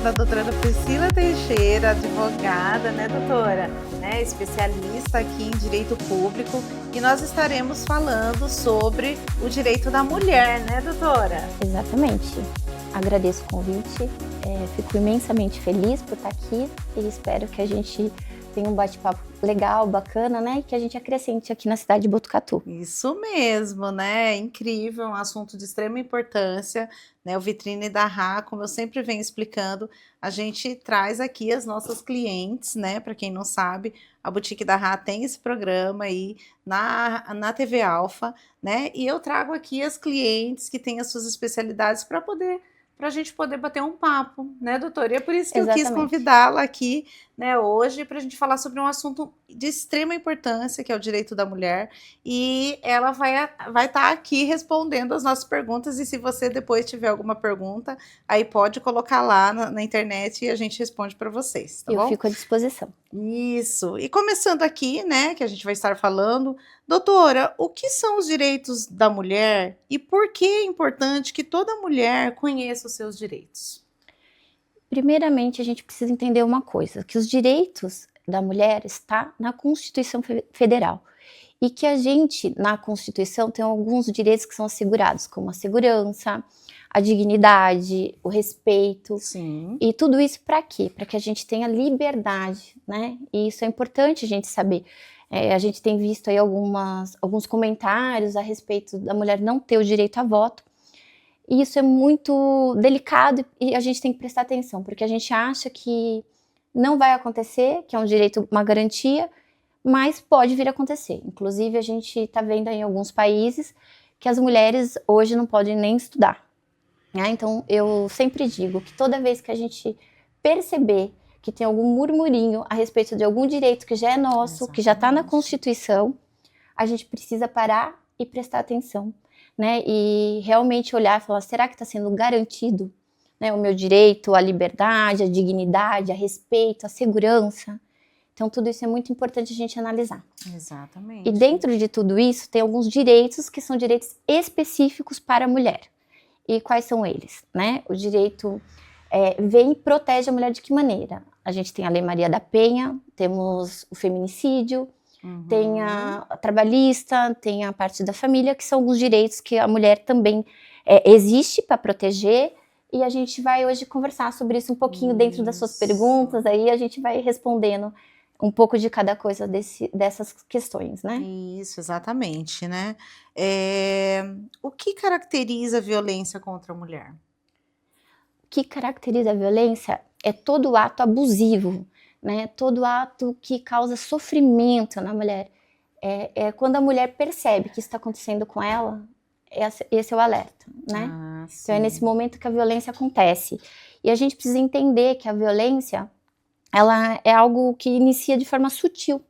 da doutora Priscila Teixeira, advogada, né, doutora? Né, especialista aqui em direito público, e nós estaremos falando sobre o direito da mulher, né, doutora? Exatamente. Agradeço o convite, fico imensamente feliz por estar aqui e espero que a gente tenha um bate-papo legal, bacana, né? E que a gente acrescente aqui na cidade de Botucatu. Isso mesmo, né? Incrível, um assunto de extrema importância, né? O Vitrine da Rá, como eu sempre venho explicando, a gente traz aqui as nossas clientes, né? Para quem não sabe, a Boutique da Rá tem esse programa aí na TV Alfa, né? E eu trago aqui as clientes que têm as suas especialidades para a gente poder bater um papo, né, doutora? E é por isso que eu quis convidá-la aqui, né, hoje, para a gente falar sobre um assunto de extrema importância, que é o direito da mulher, e ela vai estar aqui respondendo as nossas perguntas, e se você depois tiver alguma pergunta, aí pode colocar lá na internet e a gente responde para vocês, tá bom? Eu fico à disposição. Isso. E começando aqui, né, que a gente vai estar falando, doutora, o que são os direitos da mulher e por que é importante que toda mulher conheça os seus direitos? Primeiramente, a gente precisa entender uma coisa, que os direitos da mulher está na Constituição Federal e que a gente, na Constituição, tem alguns direitos que são assegurados, como a segurança, a dignidade, o respeito. Sim. E tudo isso para quê? Para que a gente tenha liberdade, né? E isso é importante a gente saber. A gente tem visto aí alguns comentários a respeito da mulher não ter o direito a voto. E isso é muito delicado e a gente tem que prestar atenção, porque a gente acha que não vai acontecer, que é um direito, uma garantia, mas pode vir a acontecer. Inclusive, a gente está vendo aí em alguns países que as mulheres hoje não podem nem estudar. Né? Então, eu sempre digo que toda vez que a gente perceber que tem algum murmurinho a respeito de algum direito que já é nosso, Exatamente, que já está na Constituição, a gente precisa parar e prestar atenção, né? E realmente olhar e falar, será que está sendo garantido, né, o meu direito à liberdade, à dignidade, a respeito, à segurança? Então, tudo isso é muito importante a gente analisar. Exatamente. E dentro de tudo isso, tem alguns direitos que são direitos específicos para a mulher. E quais são eles? Né? O direito vem e protege a mulher de que maneira? A gente tem a Lei Maria da Penha, temos o feminicídio, tem a trabalhista, tem a parte da família, que são alguns direitos que a mulher também existe para proteger. E a gente vai hoje conversar sobre isso um pouquinho dentro das suas perguntas, aí a gente vai respondendo um pouco de cada coisa dessas questões, né? Isso, exatamente, né? O que caracteriza a violência contra a mulher? O que caracteriza a violência é todo ato abusivo, né? Todo ato que causa sofrimento na mulher. É quando a mulher percebe que isso está acontecendo com ela, esse é o alerta, né? Então é nesse momento que a violência acontece. E a gente precisa entender que a violência, ela é algo que inicia de forma sutil,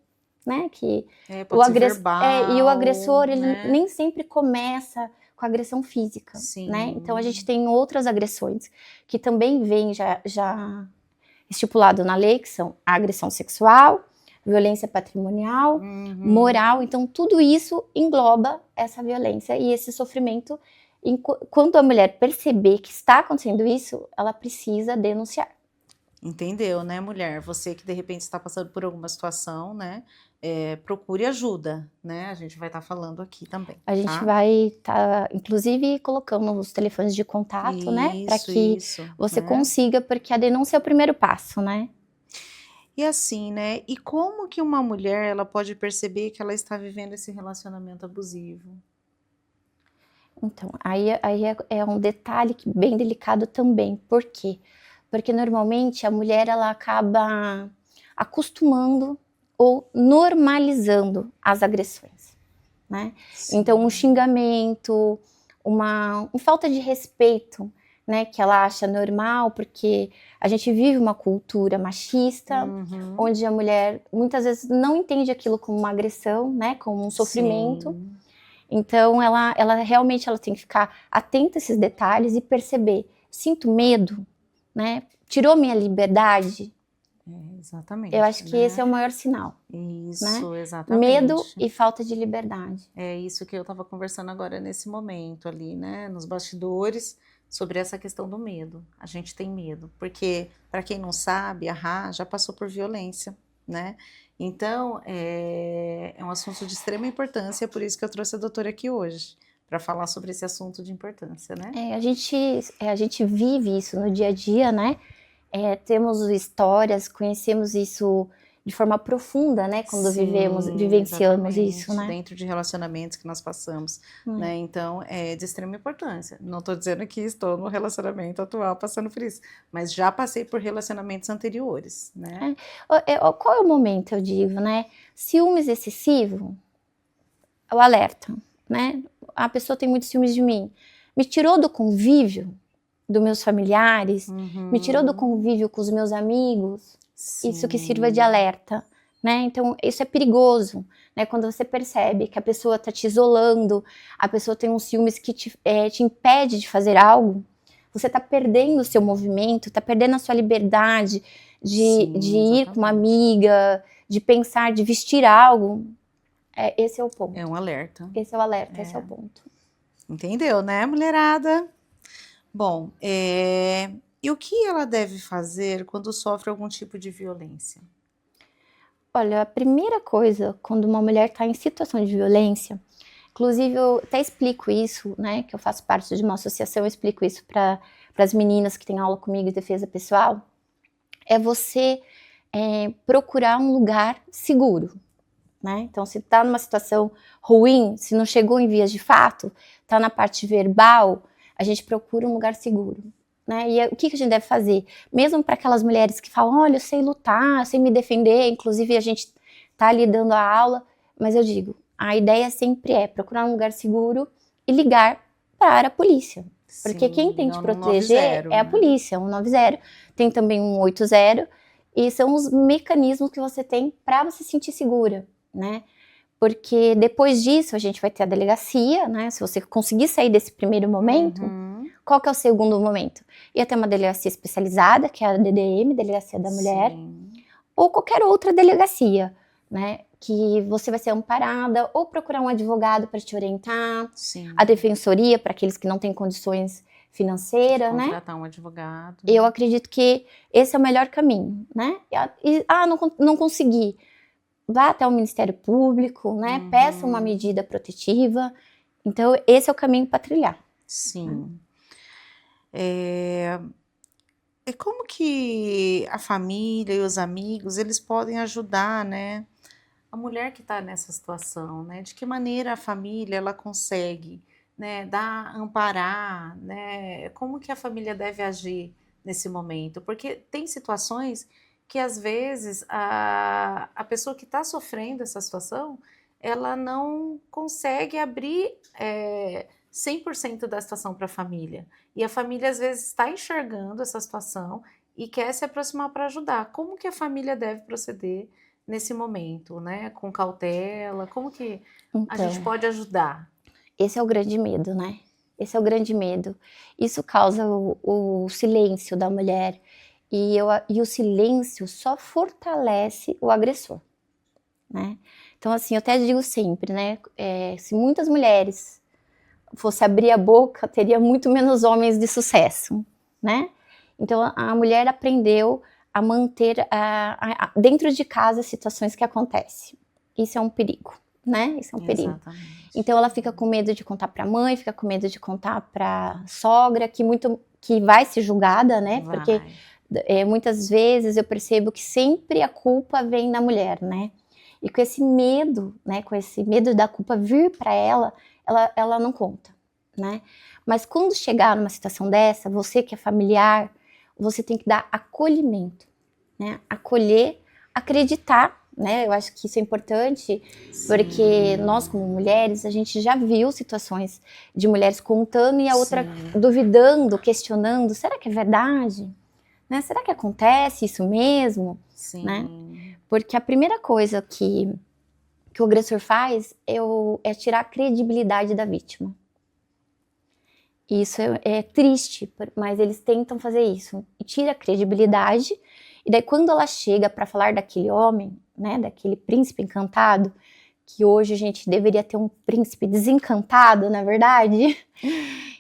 né? Que pode ser verbal, e o agressor, ele né? nem sempre começa com agressão física, né? Então a gente tem outras agressões que também vêm já estipulado na lei, que são a agressão sexual, violência patrimonial, moral. Então tudo isso engloba essa violência e esse sofrimento. Quando a mulher perceber que está acontecendo isso, ela precisa denunciar. Entendeu, né, mulher? Você que de repente está passando por alguma situação, né? Procure ajuda, né? A gente vai estar falando aqui também. A gente vai estar, inclusive, colocando os telefones de contato, né? Para que você consiga, porque a denúncia é o primeiro passo, né? E assim, né? E como que uma mulher ela pode perceber que ela está vivendo esse relacionamento abusivo? Então, aí é um detalhe bem delicado também. Por quê? Porque normalmente a mulher ela acaba acostumando ou normalizando as agressões, né? Então um xingamento, uma falta de respeito, né, que ela acha normal, porque a gente vive uma cultura machista, onde a mulher muitas vezes não entende aquilo como uma agressão, né, como um sofrimento. Então ela realmente tem que ficar atenta a esses detalhes e perceber, sinto medo, né? Tirou minha liberdade. Exatamente. Eu acho que esse é o maior sinal. Isso, né? exatamente. Medo e falta de liberdade. É isso que eu estava conversando agora nesse momento ali, né? Nos bastidores, sobre essa questão do medo. A gente tem medo, porque, para quem não sabe, a Rá já passou por violência, né? Então, é um assunto de extrema importância, por isso que eu trouxe a doutora aqui hoje, para falar sobre esse assunto de importância, né? A gente vive isso no dia a dia, né? Temos histórias, conhecemos isso de forma profunda, né? Quando vivenciamos isso, né? Dentro de relacionamentos que nós passamos, né? Então, é de extrema importância. Não estou dizendo que estou no relacionamento atual passando por isso, mas já passei por relacionamentos anteriores, né? Qual é o momento, eu digo, né? Ciúmes excessivo, o alerta, né? A pessoa tem muitos ciúmes de mim. Me tirou do convívio dos meus familiares, me tirou do convívio com os meus amigos. Sim. Isso que sirva de alerta, né? Então, isso é perigoso, né? Quando você percebe que a pessoa está te isolando, a pessoa tem uns ciúmes que te impede de fazer algo, você está perdendo o seu movimento, está perdendo a sua liberdade de ir com uma amiga, de pensar, de vestir algo. Esse é o ponto. É um alerta. Esse é o alerta, esse é o ponto. Entendeu, né, mulherada? Bom, e o que ela deve fazer quando sofre algum tipo de violência? Olha, a primeira coisa, quando uma mulher está em situação de violência, inclusive eu até explico isso, né, que eu faço parte de uma associação, eu explico isso para as meninas que têm aula comigo de defesa pessoal, é você procurar um lugar seguro, né? Então, se está numa situação ruim, se não chegou em vias de fato, está na parte verbal, a gente procura um lugar seguro, né? E o que a gente deve fazer? Mesmo para aquelas mulheres que falam, olha, eu sei lutar, eu sei me defender, inclusive a gente está ali dando a aula, mas eu digo, a ideia sempre é procurar um lugar seguro e ligar para a polícia. Porque quem tem que proteger é a polícia, 190, tem também 180, e são os mecanismos que você tem para você se sentir segura, né? Porque depois disso a gente vai ter a delegacia, né? Se você conseguir sair desse primeiro momento, qual que é o segundo momento? Ia ter uma delegacia especializada, que é a DDM, Delegacia da Mulher, ou qualquer outra delegacia, né? Que você vai ser amparada, ou procurar um advogado para te orientar, a defensoria para aqueles que não têm condições financeiras, né? Contratar um advogado. Eu acredito que esse é o melhor caminho, né? Não consegui. Vá até o Ministério Público, né? Peça uma medida protetiva. Então, esse é o caminho para trilhar. Sim. E como que a família e os amigos, eles podem ajudar, né? A mulher que está nessa situação, né? De que maneira a família, ela consegue, né? Amparar, né? Como que a família deve agir nesse momento? Porque tem situações que às vezes a pessoa que está sofrendo essa situação, ela não consegue abrir 100% da situação para a família. E a família às vezes está enxergando essa situação e quer se aproximar para ajudar. Como que a família deve proceder nesse momento, né? Com cautela, como que a gente pode ajudar? Esse é o grande medo, né? Esse é o grande medo. Isso causa o silêncio da mulher. E o silêncio só fortalece o agressor, né? Então, assim, eu até digo sempre, né? Se muitas mulheres fossem abrir a boca, teria muito menos homens de sucesso, né? Então, a mulher aprendeu a manter dentro de casa situações que acontecem. Isso é um perigo, né? Isso é um perigo. Então, ela fica com medo de contar para a mãe, fica com medo de contar para a sogra, que vai ser julgada, né? Porque muitas vezes eu percebo que sempre a culpa vem da mulher, né? E com esse medo, né? Com esse medo da culpa vir para ela não conta, né? Mas quando chegar numa situação dessa, você que é familiar, você tem que dar acolhimento, né? Acolher, acreditar, né? Eu acho que isso é importante, porque nós como mulheres, a gente já viu situações de mulheres contando e a outra duvidando, questionando, será que é verdade? Né? Será que acontece isso mesmo? Né? Porque a primeira coisa que o agressor faz é tirar a credibilidade da vítima. Isso é triste, mas eles tentam fazer isso. E tira a credibilidade, e daí quando ela chega para falar daquele homem, né, daquele príncipe encantado, que hoje a gente deveria ter um príncipe desencantado, na verdade,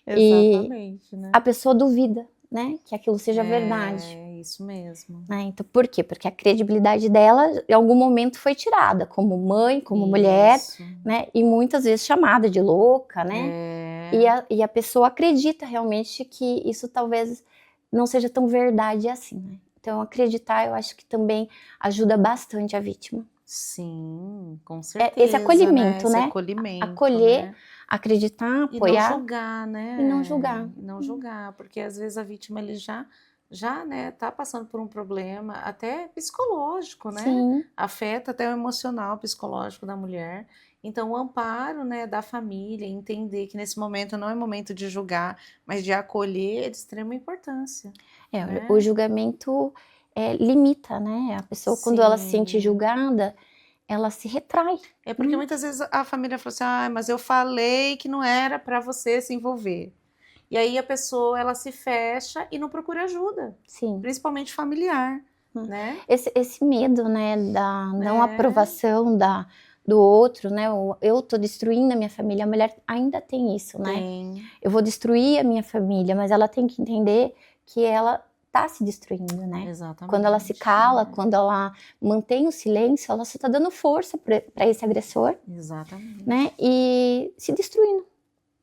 Exatamente, né? A pessoa duvida, né, que aquilo seja verdade. É isso mesmo. Né? Então, por quê? Porque a credibilidade dela, em algum momento, foi tirada, como mãe, como mulher, né? E muitas vezes chamada de louca, né? E a pessoa acredita realmente que isso talvez não seja tão verdade assim, né? Então, acreditar, eu acho que também ajuda bastante a vítima. Sim, com certeza. Esse acolhimento, Esse né? acolhimento, Acolher, né? acreditar, E não apoiar. julgar, né? E não julgar. E não julgar, porque às vezes a vítima ele já, né, tá passando por um problema até psicológico, né? Sim. Afeta até o emocional, psicológico da mulher. Então, o amparo, né, da família, entender que nesse momento não é momento de julgar, mas de acolher é de extrema importância. Né? O julgamento limita, né? A pessoa, quando ela se sente Sim. julgada, ela se retrai. É porque muitas vezes a família fala assim, ah, mas eu falei que não era para você se envolver. E aí a pessoa, ela se fecha e não procura ajuda. Sim. Principalmente familiar, né? Esse medo, né, da não aprovação do outro, né? Eu tô destruindo a minha família. A mulher ainda tem isso, né? Tem. Eu vou destruir a minha família, mas ela tem que entender que ela tá se destruindo, né? Exatamente. Quando ela se cala, quando ela mantém o silêncio, ela só tá dando força para esse agressor. Exatamente. Né? E se destruindo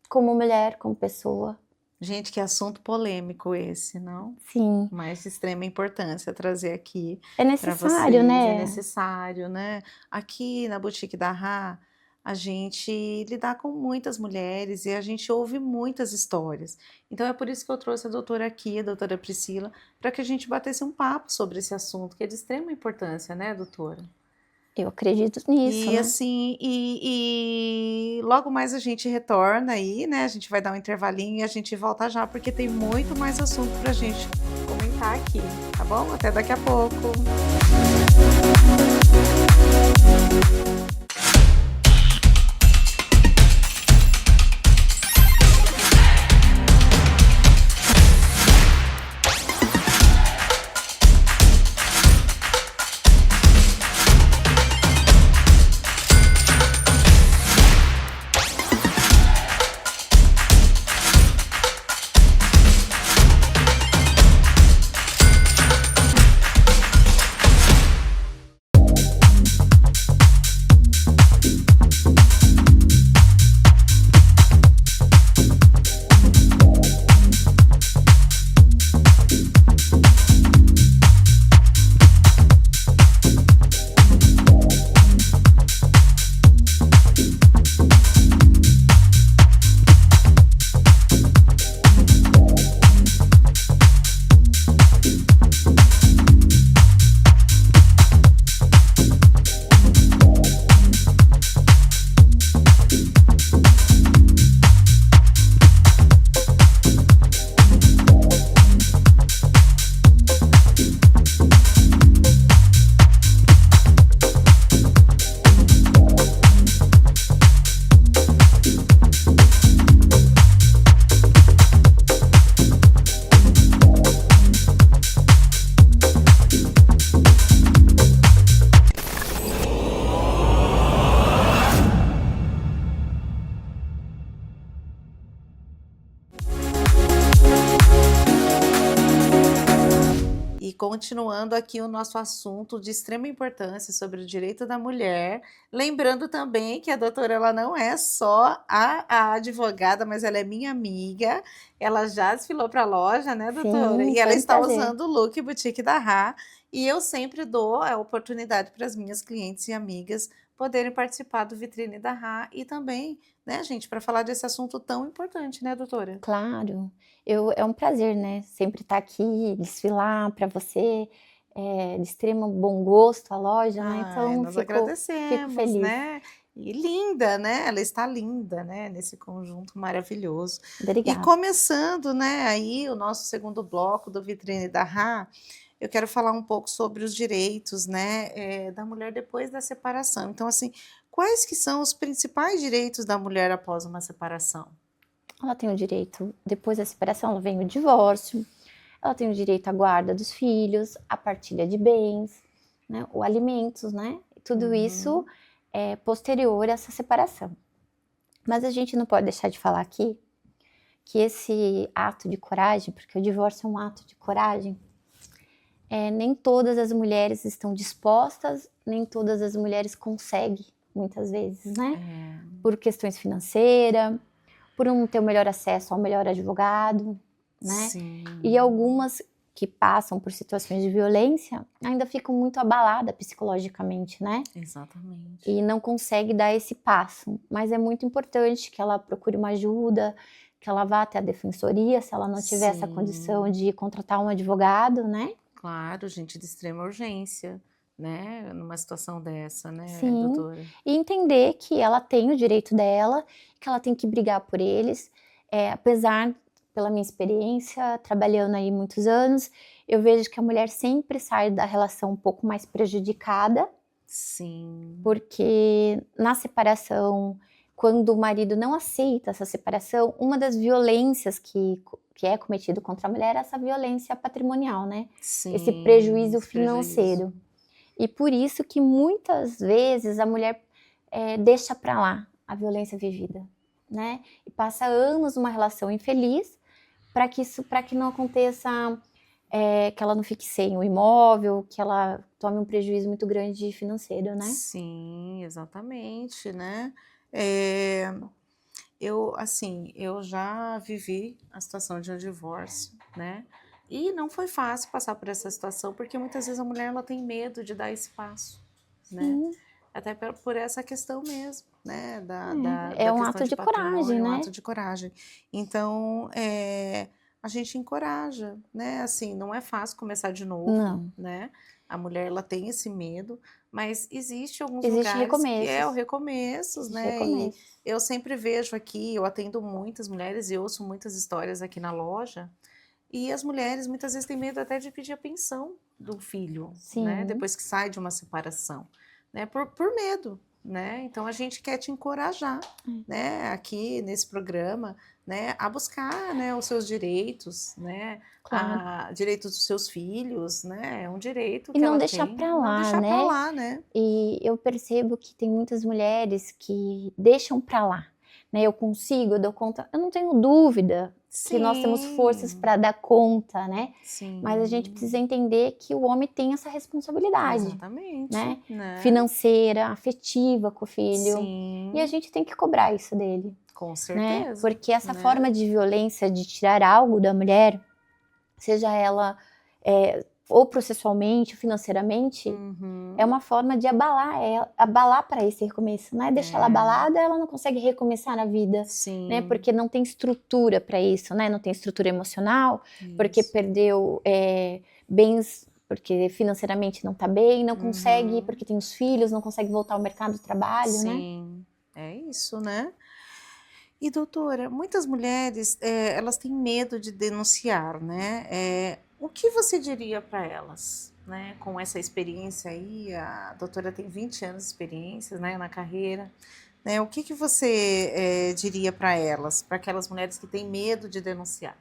como mulher, como pessoa. Gente, que assunto polêmico esse, não? Sim. Mas de extrema importância trazer aqui. É necessário, né? É necessário, né? Aqui na Boutique da Rá, a gente lidar com muitas mulheres e a gente ouve muitas histórias. Então é por isso que eu trouxe a doutora aqui, a doutora Priscila, para que a gente batesse um papo sobre esse assunto, que é de extrema importância, né, doutora? Eu acredito nisso, e né? assim, e logo mais a gente retorna aí, né? A gente vai dar um intervalinho e a gente volta já, porque tem muito mais assunto pra gente comentar aqui, tá bom? Até daqui a pouco. Continuando aqui o nosso assunto de extrema importância sobre o direito da mulher, lembrando também que a doutora ela não é só a advogada, mas ela é minha amiga, ela já desfilou para a loja, né, doutora? Sim, e ela está prazer. usando o look Boutique da Rá, e eu sempre dou a oportunidade para as minhas clientes e amigas poderem participar do Vitrine da Rá e também, né, gente, para falar desse assunto tão importante, né, doutora? Claro, é um prazer, né, sempre estar aqui, desfilar para você, de extremo bom gosto a loja, né, então Nós fico agradecemos, feliz. né? E linda, né? Ela está linda, né? Nesse conjunto maravilhoso. E Obrigada. começando, né? Aí o nosso segundo bloco do Vitrine da Rá, eu quero falar um pouco sobre os direitos, né? Da mulher depois da separação. Então, assim, quais que são os principais direitos da mulher após uma separação? Ela tem o direito, depois da separação, ela vem o divórcio, ela tem o direito à guarda dos filhos, à partilha de bens, né, o alimentos, né? Tudo isso é posterior a essa separação. Mas a gente não pode deixar de falar aqui que esse ato de coragem, porque o divórcio é um ato de coragem, nem todas as mulheres estão dispostas, nem todas as mulheres conseguem, muitas vezes, né? Por questões financeiras, por não ter o melhor acesso ao melhor advogado, né? Sim. E algumas que passam por situações de violência ainda ficam muito abaladas psicologicamente, né? Exatamente. E não consegue dar esse passo. Mas é muito importante que ela procure uma ajuda, que ela vá até a defensoria, se ela não tiver essa Sim. condição de contratar um advogado, né? Claro, gente de extrema urgência, né? Numa situação dessa, né, Sim. doutora? E entender que ela tem o direito dela, que ela tem que brigar por eles. Apesar, pela minha experiência, trabalhando aí muitos anos, eu vejo que a mulher sempre sai da relação um pouco mais prejudicada, Sim. porque na separação, quando o marido não aceita essa separação, uma das violências que é cometido contra a mulher é essa violência patrimonial, né? Sim. Esse prejuízo esse financeiro. prejuízo. E por isso que muitas vezes a mulher deixa para lá a violência vivida, né? E passa anos numa relação infeliz para que não aconteça, que ela não fique sem o imóvel, que ela tome um prejuízo muito grande financeiro, né? Sim, exatamente, né? Eu já vivi a situação de um divórcio, né? E não foi fácil passar por essa situação, porque muitas vezes a mulher ela tem medo de dar esse passo, né? Sim. Até por essa questão mesmo, né? Da É um questão ato de de coragem, patrimônio, um né? ato de coragem. Então, a gente encoraja, né? Assim, não é fácil começar de novo, Não. né? A mulher ela tem esse medo, mas existe alguns Existe lugares que é o recomeços. recomeços, Existe né? E recomeços. eu sempre vejo aqui, eu atendo muitas mulheres e ouço muitas histórias aqui na loja, e as mulheres muitas vezes têm medo até de pedir a pensão do filho, né? Sim. Depois que sai de uma separação, né? Por medo, né? Então a gente quer te encorajar, né? Aqui nesse programa, né? A buscar, né? Os seus direitos, né? Claro. Direitos dos seus filhos, né? É um direito E que não ela deixar tem, para não lá, deixar para né? lá, né? E eu percebo que tem muitas mulheres que deixam para lá, né? Eu consigo, eu dou conta. Eu não tenho dúvida que nós temos forças Sim, para dar conta, né? sim. Mas a gente precisa entender que o homem tem essa responsabilidade, Exatamente, né? né? Financeira, afetiva com o filho. Sim, E a gente tem que cobrar isso dele, com né? certeza. Porque essa né? forma de violência, de tirar algo da mulher, seja ela ou processualmente, ou financeiramente, Uhum. é uma forma de abalar ela, abalar para esse recomeço, não é deixar ela abalada, ela não consegue recomeçar na vida, Sim. né? Porque não tem estrutura para isso, né? Não tem estrutura emocional, porque Isso. perdeu bens, porque financeiramente não está bem, não consegue, porque tem os filhos, não consegue voltar ao mercado de trabalho, né? Sim, é isso, né? E doutora, muitas mulheres, elas têm medo de denunciar, né? O que você diria para elas, né? Com essa experiência aí, a doutora tem 20 anos de experiência, né, na carreira, né? O que você diria para elas, para aquelas mulheres que têm medo de denunciar?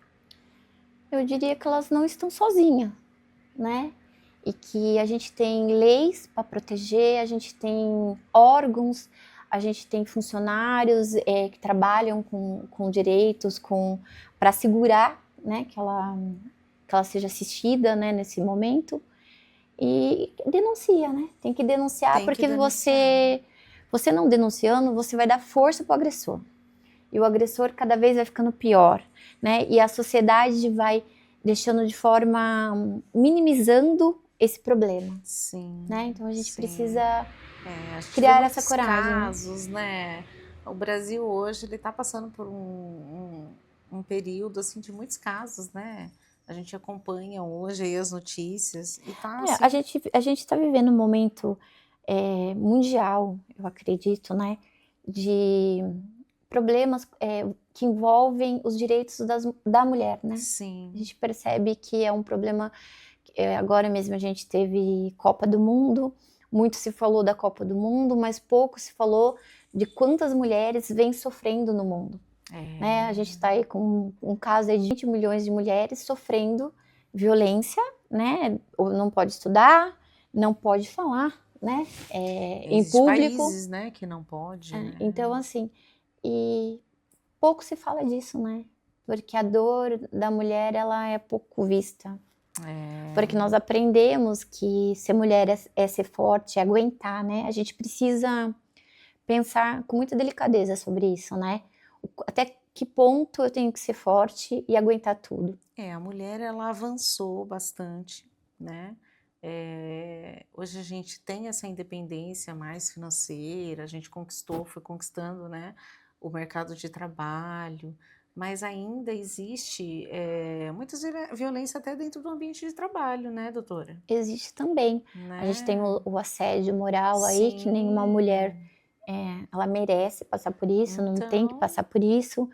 Eu diria que elas não estão sozinhas, né? E que a gente tem leis para proteger, a gente tem órgãos, a gente tem funcionários que trabalham com direitos, para assegurar, né, que ela seja assistida, né, nesse momento. E denuncia, né? Tem que denunciar, Tem que porque denunciar. você não denunciando, você vai dar força para o agressor. E o agressor cada vez vai ficando pior, né? E a sociedade vai deixando de forma minimizando esse problema, Sim, né? Então a gente sim. precisa A gente vê criar muitos essa coragem, né? casos, né? O Brasil hoje ele está passando por um período assim de muitos casos, né? A gente acompanha hoje aí as notícias e tá assim. A gente está vivendo um momento mundial, eu acredito, né? De problemas que envolvem os direitos da mulher, né? Sim. A gente percebe que é um problema. Agora mesmo a gente teve Copa do Mundo, muito se falou da Copa do Mundo, mas pouco se falou de quantas mulheres vêm sofrendo no mundo. Né? A gente está aí com um caso aí de 20 milhões de mulheres sofrendo violência, né? Ou não pode estudar, não pode falar, né? Em público. Países, né, que não pode. Né? Então, assim, e pouco se fala disso, né? porque a dor da mulher, ela é pouco vista. É. Porque nós aprendemos que ser mulher é ser forte, é aguentar, né? A gente precisa pensar com muita delicadeza sobre isso, né? Até que ponto eu tenho que ser forte e aguentar tudo. A mulher, ela avançou bastante, né? Hoje a gente tem essa independência mais financeira, a gente foi conquistando, né, o mercado de trabalho, mas ainda existe muita violência até dentro do ambiente de trabalho, né, doutora? Existe também. A gente tem o assédio moral aí, que nenhuma mulher ela merece passar por isso, não tem que passar por isso.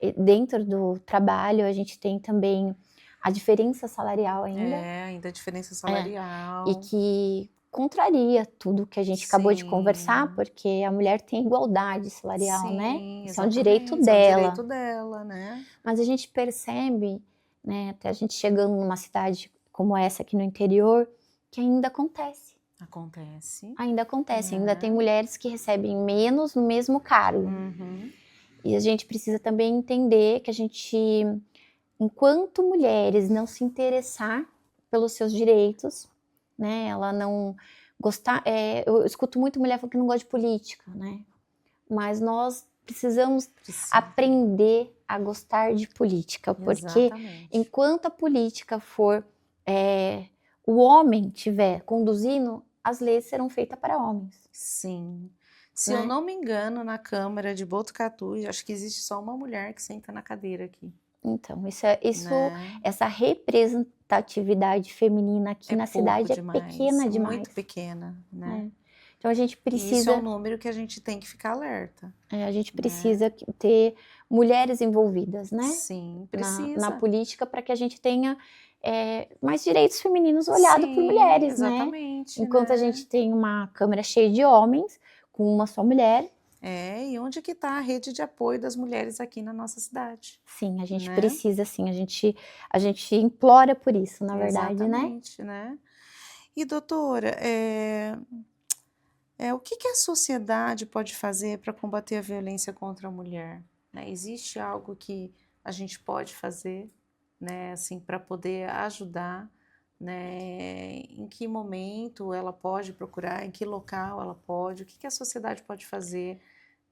E dentro do trabalho, a gente tem também a diferença salarial ainda. Ainda a diferença salarial. E que contraria tudo que a gente acabou de conversar, porque a mulher tem igualdade salarial, né? Isso é um direito dela. É um direito dela, né? Mas a gente percebe, né, até a gente chegando numa cidade como essa aqui no interior, que ainda acontece. Ainda acontece, ainda tem mulheres que recebem menos no mesmo cargo. E a gente precisa também entender que a gente, enquanto mulheres, não se interessar pelos seus direitos, né? Ela não gostar. Eu escuto muito mulher falando que não gosta de política, né? Mas nós precisamos aprender a gostar de política, porque enquanto a política for o homem estiver conduzindo, as leis serão feitas para homens. Sim. Se eu não me engano, na Câmara de Botucatu, acho que existe só uma mulher que senta na cadeira aqui. Então, essa representatividade feminina aqui na cidade é pequena demais. Muito pequena, né? Então a gente precisa... E isso é um número que a gente tem que ficar alerta. A gente precisa ter mulheres envolvidas, né? Sim, precisa. Na política, para que a gente tenha mais direitos femininos olhados por mulheres, exatamente, né? Enquanto a gente tem uma Câmara cheia de homens, com uma só mulher. E onde que está a rede de apoio das mulheres aqui na nossa cidade? Sim, a gente precisa, sim, a gente implora por isso, na verdade, exatamente, né? E doutora, o que a sociedade pode fazer para combater a violência contra a mulher? Né? Existe algo que a gente pode fazer, né, assim, para poder ajudar? Né? Em que momento ela pode procurar, em que local ela pode, o que a sociedade pode fazer,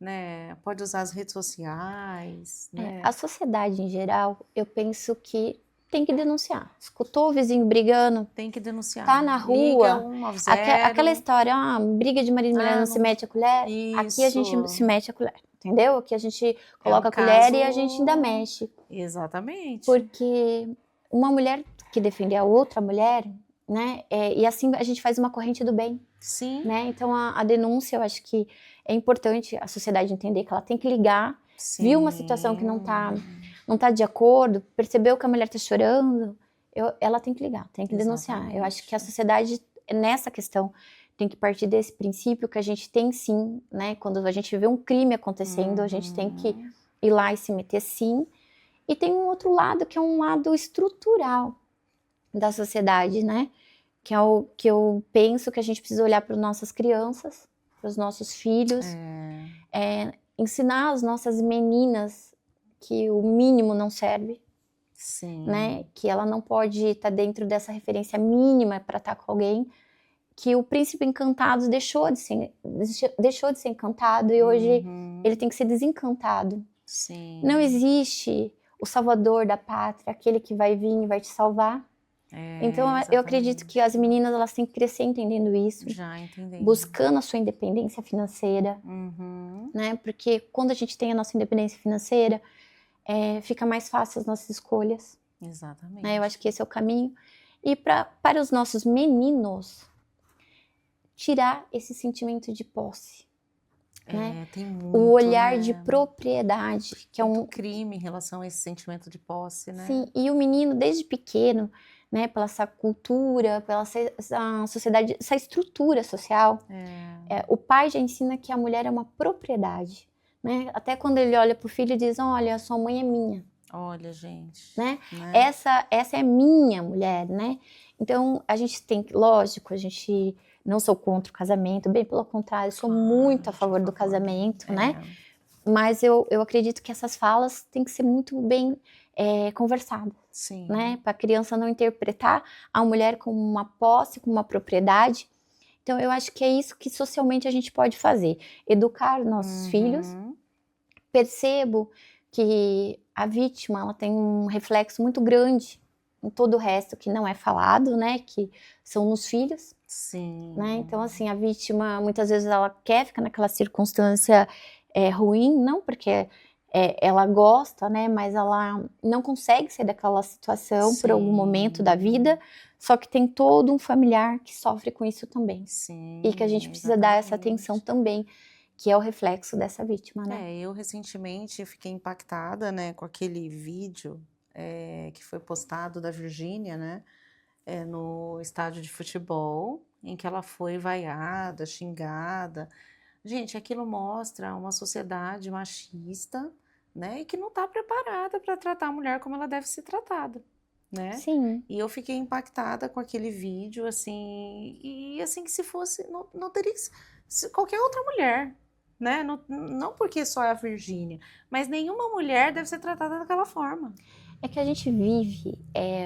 né? Pode usar as redes sociais, né? A sociedade em geral, eu penso que tem que denunciar. Escutou o vizinho brigando? Tem que denunciar. Tá na rua. Liga 190. Aquela história, briga de marido e mulher não se mete a colher. Isso. Aqui a gente se mete a colher, entendeu? Aqui a gente coloca a colher e a gente ainda mexe. Exatamente. Porque uma mulher que defender a outra mulher, né? E assim a gente faz uma corrente do bem. Sim. Né? Então a denúncia, eu acho que é importante a sociedade entender que ela tem que ligar, viu uma situação que não tá de acordo, percebeu que a mulher tá chorando, ela tem que ligar, tem que denunciar. Eu acho que a sociedade, nessa questão, tem que partir desse princípio que a gente tem sim, né? Quando a gente vê um crime acontecendo, a gente tem que ir lá e se meter sim. E tem um outro lado, que é um lado estrutural da sociedade, né? Que é o que eu penso que a gente precisa olhar para as nossas crianças, para os nossos filhos, ensinar as nossas meninas que o mínimo não serve, né? Que ela não pode estar dentro dessa referência mínima para estar com alguém, que o príncipe encantado deixou de ser encantado e hoje ele tem que ser desencantado. Não existe o salvador da pátria, aquele que vai vir e vai te salvar. Então, eu acredito que as meninas, elas têm que crescer entendendo isso. Já entendendo. Buscando a sua independência financeira. Né? Porque quando a gente tem a nossa independência financeira, fica mais fácil as nossas escolhas. Exatamente. Né? Eu acho que esse é o caminho. E para os nossos meninos, tirar esse sentimento de posse. Né? Tem muito, o olhar de propriedade, que é um crime em relação a esse sentimento de posse, né? Sim, e o menino, desde pequeno, né, pela essa cultura, pela essa sociedade, essa estrutura social, o pai já ensina que a mulher é uma propriedade, né? Até quando ele olha pro filho e diz, olha, sua mãe é minha. Olha, gente. Né? Essa é minha mulher, né? Então, a gente tem, lógico, a gente não sou contra o casamento, bem pelo contrário, sou muito a favor do casamento, né? Mas eu acredito que essas falas têm que ser muito bem conversadas, Sim. né? Para a criança não interpretar a mulher como uma posse, como uma propriedade. Então, eu acho que é isso que socialmente a gente pode fazer. Educar nossos filhos. Percebo que a vítima ela tem um reflexo muito grande em todo o resto que não é falado, né? Que são nos filhos. Sim. Né? Então, assim, a vítima, muitas vezes, ela quer ficar naquela circunstância ruim, não porque ela gosta, né? Mas ela não consegue sair daquela situação por algum momento da vida, só que tem todo um familiar que sofre com isso também. Sim, e que a gente precisa dar essa atenção também, que é o reflexo dessa vítima, né? Eu recentemente fiquei impactada, né, com aquele vídeo que foi postado da Virgínia, né, no estádio de futebol, em que ela foi vaiada, xingada. Gente, aquilo mostra uma sociedade machista, né, e que não está preparada para tratar a mulher como ela deve ser tratada, né? Sim. E eu fiquei impactada com aquele vídeo, assim, e assim que se fosse, não teria qualquer outra mulher, né? Não porque só é a Virgínia, mas nenhuma mulher deve ser tratada daquela forma. É que a gente vive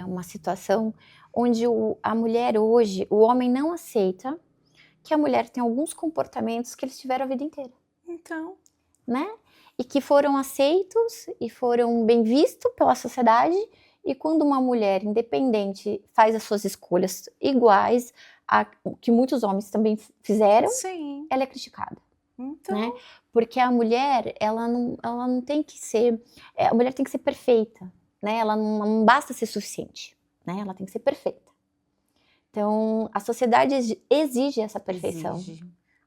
uma situação onde a mulher hoje, o homem não aceita que a mulher tem alguns comportamentos que eles tiveram a vida inteira. Então. Né? E que foram aceitos e foram bem vistos pela sociedade. E quando uma mulher independente faz as suas escolhas iguais a que muitos homens também fizeram, sim, ela é criticada. Então. Né? Porque a mulher, ela não tem que ser... a mulher tem que ser perfeita. Né? Ela não basta ser suficiente. Né? Ela tem que ser perfeita. Então, a sociedade exige essa perfeição. Exige,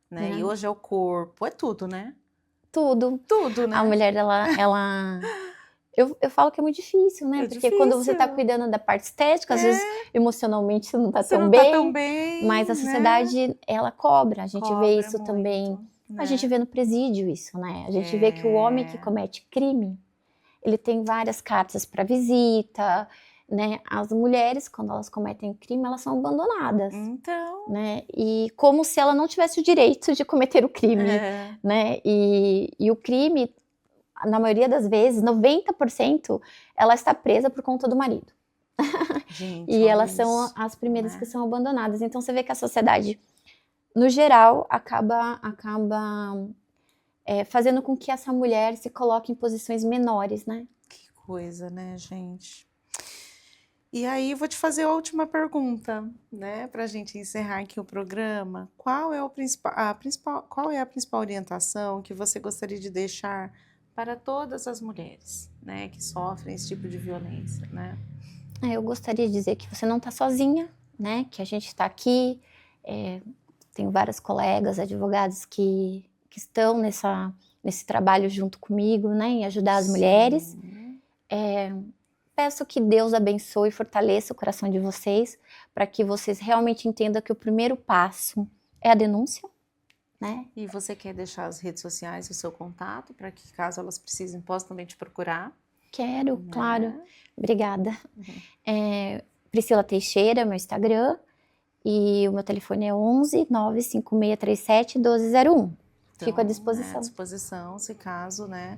né? E hoje é o corpo, é tudo, né? Tudo. Tudo, né? A mulher, ela... Eu falo que é muito difícil, né? Porque quando você tá cuidando da parte estética, às vezes emocionalmente você não tá tão bem. Mas a sociedade, ela cobra. A gente vê isso também. A gente vê no presídio isso, né? A gente vê que o homem que comete crime, ele tem várias cartas para visita, né? As mulheres, quando elas cometem crime, elas são abandonadas. Então. Né? E como se ela não tivesse o direito de cometer o crime, né? E o crime, na maioria das vezes, 90%, ela está presa por conta do marido. Gente, e elas são as primeiras que são abandonadas. Então você vê que a sociedade, no geral, acaba fazendo com que essa mulher se coloque em posições menores, né? Que coisa, né, gente? E aí, vou te fazer a última pergunta, né, para a gente encerrar aqui o programa. Qual é a principal orientação que você gostaria de deixar para todas as mulheres, né, que sofrem esse tipo de violência, né? Eu gostaria de dizer que você não está sozinha, né? Que a gente está aqui, tenho vários colegas, advogados que estão nesse trabalho junto comigo, né? Em ajudar as mulheres. Peço que Deus abençoe e fortaleça o coração de vocês, para que vocês realmente entendam que o primeiro passo é a denúncia, né? E você quer deixar as redes sociais, o seu contato, para que caso elas precisem, possam também te procurar? Quero, claro. Obrigada. Priscila Teixeira, meu Instagram, e o meu telefone é 11 95637 1201. Então, fico à disposição. À disposição, se caso, né,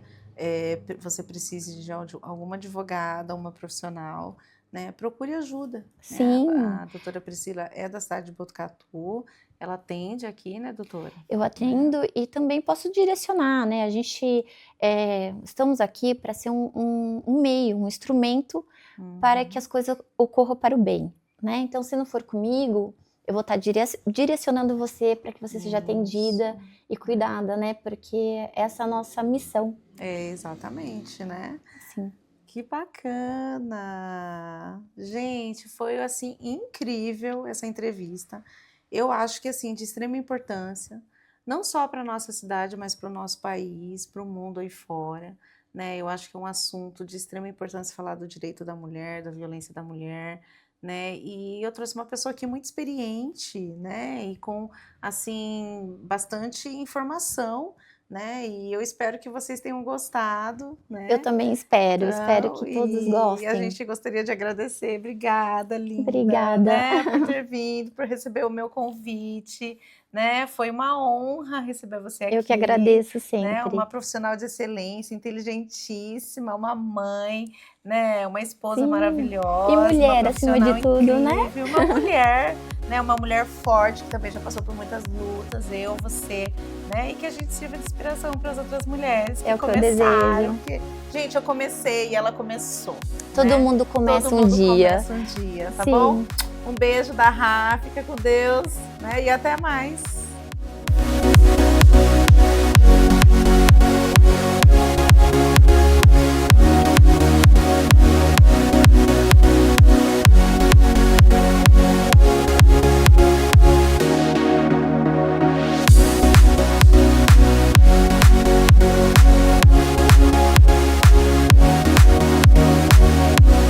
você precise de alguma advogada, uma profissional, né, procure ajuda. Sim. Né? A doutora Priscila é da cidade de Botucatu, ela atende aqui, né, doutora? Eu atendo e também posso direcionar, né? A gente estamos aqui para ser um meio, um instrumento para que as coisas ocorram para o bem, né? Então, se não for comigo, eu vou estar direcionando você para que você seja atendida e cuidada, né? Porque essa é a nossa missão. Exatamente, né? Sim. Que bacana! Gente, foi assim incrível essa entrevista. Eu acho que assim de extrema importância, não só para nossa cidade, mas para o nosso país, para o mundo aí fora, né? Eu acho que é um assunto de extrema importância falar do direito da mulher, da violência da mulher, né? E eu trouxe uma pessoa aqui muito experiente, né? E com assim bastante informação, né? E eu espero que vocês tenham gostado, né? Eu também espero que todos gostem. E a gente gostaria de agradecer. Obrigada, linda. Obrigada. Né, por ter vindo, por receber o meu convite, né? Foi uma honra receber você aqui. Eu que agradeço Né? sempre. Uma profissional de excelência, inteligentíssima, uma mãe, né? Uma esposa Sim. maravilhosa. E mulher, uma acima de profissional tudo, né? incrível, uma mulher, né? Uma mulher forte que também já passou por muitas lutas, eu, você, né? E que a gente sirva de inspiração para as outras mulheres que É o que eu começaram. desejo. Porque, gente, eu comecei e ela começou. Todo né? mundo começa Todo mundo um dia. começa um dia, tá Sim. bom? Um beijo da Rá, fica com Deus, né? E até mais.